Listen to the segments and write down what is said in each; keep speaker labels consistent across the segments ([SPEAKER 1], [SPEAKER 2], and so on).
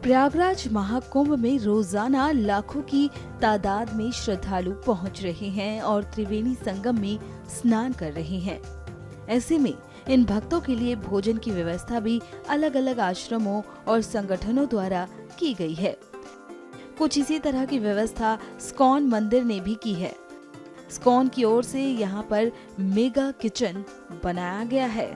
[SPEAKER 1] प्रयागराज महाकुंभ में रोजाना लाखों की तादाद में श्रद्धालु पहुंच रहे हैं और त्रिवेणी संगम में स्नान कर रहे हैं। ऐसे में इन भक्तों के लिए भोजन की व्यवस्था भी अलग अलग आश्रमों और संगठनों द्वारा की गई है। कुछ इसी तरह की व्यवस्था स्कॉन मंदिर ने भी की है। स्कॉन की ओर से यहाँ पर मेगा किचन बनाया गया है।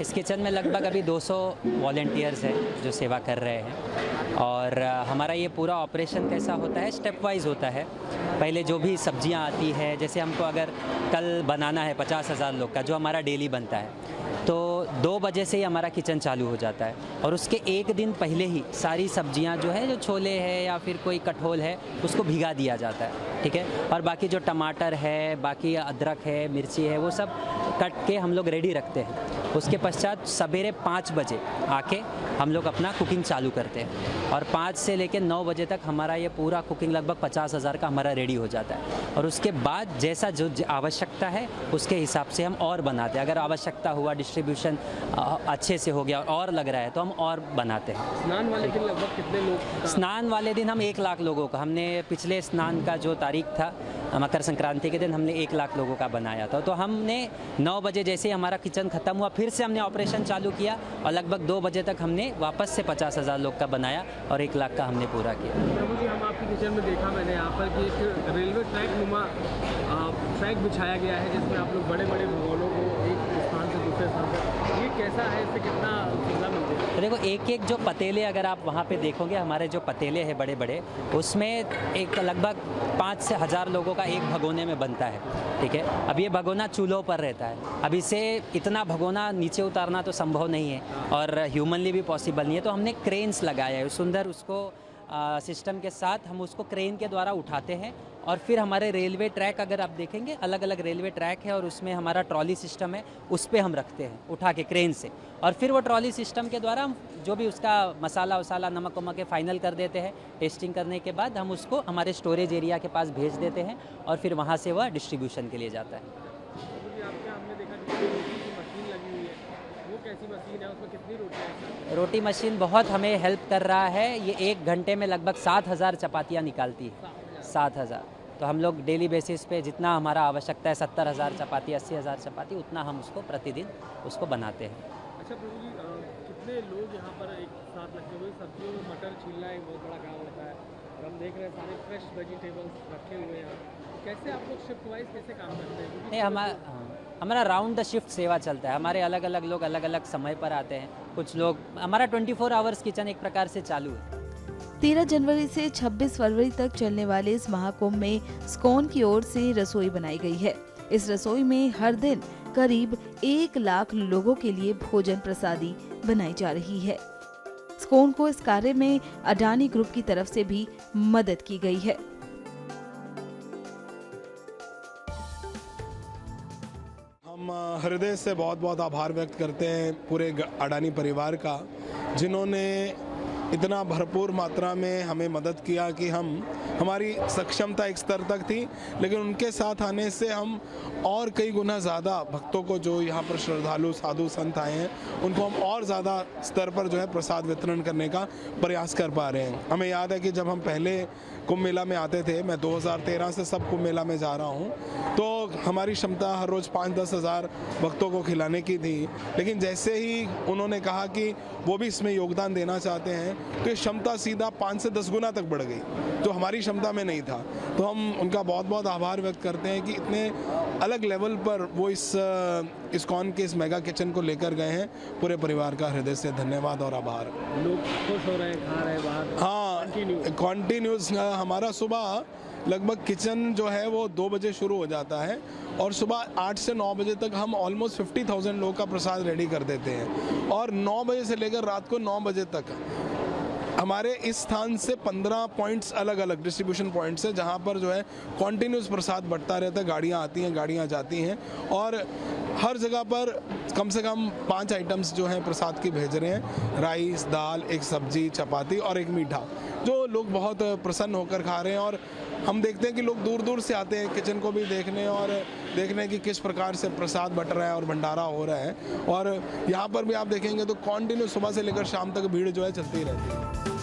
[SPEAKER 2] इस किचन में लगभग अभी 200 वॉलंटियर्स हैं जो सेवा कर रहे हैं। और हमारा ये पूरा ऑपरेशन कैसा होता है, स्टेप वाइज होता है। पहले जो भी सब्जियां आती है, जैसे हमको अगर कल बनाना है 50,000 लोग का, जो हमारा डेली बनता है, तो 2 बजे से ही हमारा किचन चालू हो जाता है। और उसके एक दिन पहले ही सारी सब्जियां जो है, जो छोले है या फिर कोई कटहल है, उसको भिगा दिया जाता है, ठीक है। और बाकी जो टमाटर है, बाकी अदरक है, मिर्ची है, वो सब कट के हम लोग रेडी रखते हैं। उसके पश्चात सवेरे 5 बजे आके हम लोग अपना कुकिंग चालू करते हैं और 5 से लेकर 9 बजे तक हमारा ये पूरा कुकिंग लगभग 50,000 का हमारा रेडी हो जाता है। और उसके बाद जैसा जो आवश्यकता है उसके हिसाब से हम और बनाते हैं। अगर आवश्यकता हुआ, डिस्ट्रीब्यूशन अच्छे से हो गया और लग रहा है, तो हम और बनाते हैं।
[SPEAKER 3] स्नान वाले दिन लगभग कितने लोग?
[SPEAKER 2] स्नान वाले दिन हम 1 लाख लोगों का, हमने पिछले स्नान का जो तारीख था मकर संक्रांति के दिन हमने 1 लाख लोगों का बनाया था। तो हमने 9 बजे जैसे हमारा किचन ख़त्म हुआ, फिर से हमने ऑपरेशन चालू किया और लगभग 2 बजे तक हमने वापस से 50,000 लोग का बनाया और 1 लाख का हमने पूरा किया।
[SPEAKER 3] प्रभु जी, हम आपके किचन में देखा मैंने यहाँ पर कि एक रेलवे ट्रैक नुमा ट्रैक बिछाया गया है, जिसमें आप लोग बड़े बड़े भगोनों को एक स्थान से दूसरे स्थान पर, ये कैसा है, इससे कितना सुविधा मिलती है?
[SPEAKER 2] तो देखो, एक एक जो पतीले अगर आप वहाँ पे देखोगे, हमारे जो पतीले हैं बड़े बड़े, उसमें एक लगभग 5 से 1000 लोगों का एक भगोने में बनता है, ठीक है। अब ये भगोना चूल्हों पर रहता है। अब इसे इतना भगोना नीचे उतारना तो संभव नहीं है और ह्यूमनली भी पॉसिबल नहीं है। तो हमने क्रेन्स लगाया है सुंदर, उसको सिस्टम के साथ हम उसको क्रेन के द्वारा उठाते हैं। और फिर हमारे रेलवे ट्रैक अगर आप देखेंगे, अलग अलग रेलवे ट्रैक है और उसमें हमारा ट्रॉली सिस्टम है, उस पर हम रखते हैं उठा के क्रेन से। और फिर वो ट्रॉली सिस्टम के द्वारा हम जो भी उसका मसाला वसाला नमक वमक के फाइनल कर देते हैं। टेस्टिंग करने के बाद हम उसको हमारे स्टोरेज एरिया के पास भेज देते हैं और फिर वहाँ से वह डिस्ट्रीब्यूशन के लिए जाता है।
[SPEAKER 3] कैसी मशीन है, उसमें कितनी रोटियां हैं?
[SPEAKER 2] रोटी मशीन बहुत हमें हेल्प कर रहा है। ये 1 घंटे में लगभग 7,000 चपातियाँ निकालती है। 7,000। तो हम लोग डेली बेसिस पे जितना हमारा आवश्यकता है, 70,000 चपाती, 80,000 चपाती, उतना हम उसको प्रतिदिन उसको बनाते हैं।
[SPEAKER 3] अच्छा प्रभु जी, कितने लोग यहाँ पर एक साथ लगते हुए? सब्जियों में मटर छीलना एक बहुत बड़ा काम होता है और हम देख रहे हैं सारे फ्रेश वेजिटेबल्स रखे हुए हैं। कैसे आप लोग शिफ्ट वाइज कैसे काम करते हैं?
[SPEAKER 2] नहीं, हमारा राउंड द शिफ्ट सेवा चलता है। हमारे अलग अलग लोग अलग अलग समय पर आते हैं। कुछ लोग, हमारा 24 आवर्स किचन एक प्रकार से चालू है।
[SPEAKER 1] 13 जनवरी से 26 फरवरी तक चलने वाले इस महाकुंभ में स्कॉन की ओर से रसोई बनाई गई है। इस रसोई में हर दिन करीब 1 लाख लोगों के लिए भोजन प्रसादी बनाई जा रही है। स्कॉन को इस कार्य में अडानी ग्रुप की तरफ से भी मदद की गई है।
[SPEAKER 4] हम हृदय से बहुत बहुत आभार व्यक्त करते हैं पूरे अडानी परिवार का, जिन्होंने इतना भरपूर मात्रा में हमें मदद किया कि हमारी सक्षमता एक स्तर तक थी, लेकिन उनके साथ आने से हम और कई गुना ज़्यादा भक्तों को, जो यहाँ पर श्रद्धालु साधु संत आए हैं, उनको हम और ज़्यादा स्तर पर जो है प्रसाद वितरण करने का प्रयास कर पा रहे हैं। हमें याद है कि जब हम पहले कुंभ मेला में आते थे, मैं 2013 से सब कुंभ मेला में जा रहा हूँ, तो हमारी क्षमता हर रोज़ 5-10 हज़ार भक्तों को खिलाने की थी। लेकिन जैसे ही उन्होंने कहा कि वो भी इसमें योगदान देना चाहते हैं, तो ये क्षमता सीधा 5 से 10 गुना तक बढ़ गई, जो हमारी क्षमता में नहीं था। तो हम उनका बहुत बहुत आभार व्यक्त करते हैं कि इतने अलग लेवल पर वो इस इस्कॉन के इस मेगा किचन को लेकर गए हैं। पूरे परिवार का हृदय से धन्यवाद और आभार।
[SPEAKER 3] लोग खुश हो रहे हैं, खा रहे हैं बाहर?
[SPEAKER 4] हाँ, कॉन्टिन्यूस हमारा सुबह लगभग किचन जो है वो 2 बजे शुरू हो जाता है और सुबह 8 से 9 बजे तक हम ऑलमोस्ट 50,000 लोगों का प्रसाद रेडी कर देते हैं। और 9 बजे से लेकर रात को 9 बजे तक हमारे इस स्थान से 15 पॉइंट्स अलग अलग डिस्ट्रीब्यूशन पॉइंट्स है, जहाँ पर जो है कॉन्टिन्यूस प्रसाद बढ़ता रहता है। गाड़ियाँ आती हैं, गाड़ियाँ जाती हैं और हर जगह पर कम से कम 5 आइटम्स जो हैं प्रसाद की भेज रहे हैं। राइस, दाल, एक सब्जी, चपाती और एक मीठा, जो लोग बहुत प्रसन्न होकर खा रहे हैं। और हम देखते हैं कि लोग दूर दूर से आते हैं किचन को भी देखने और देखने कि किस प्रकार से प्रसाद बट रहा है और भंडारा हो रहा है। और यहाँ पर भी आप देखेंगे तो कॉन्टिन्यू सुबह से लेकर शाम तक भीड़ जो है चलती रहती है।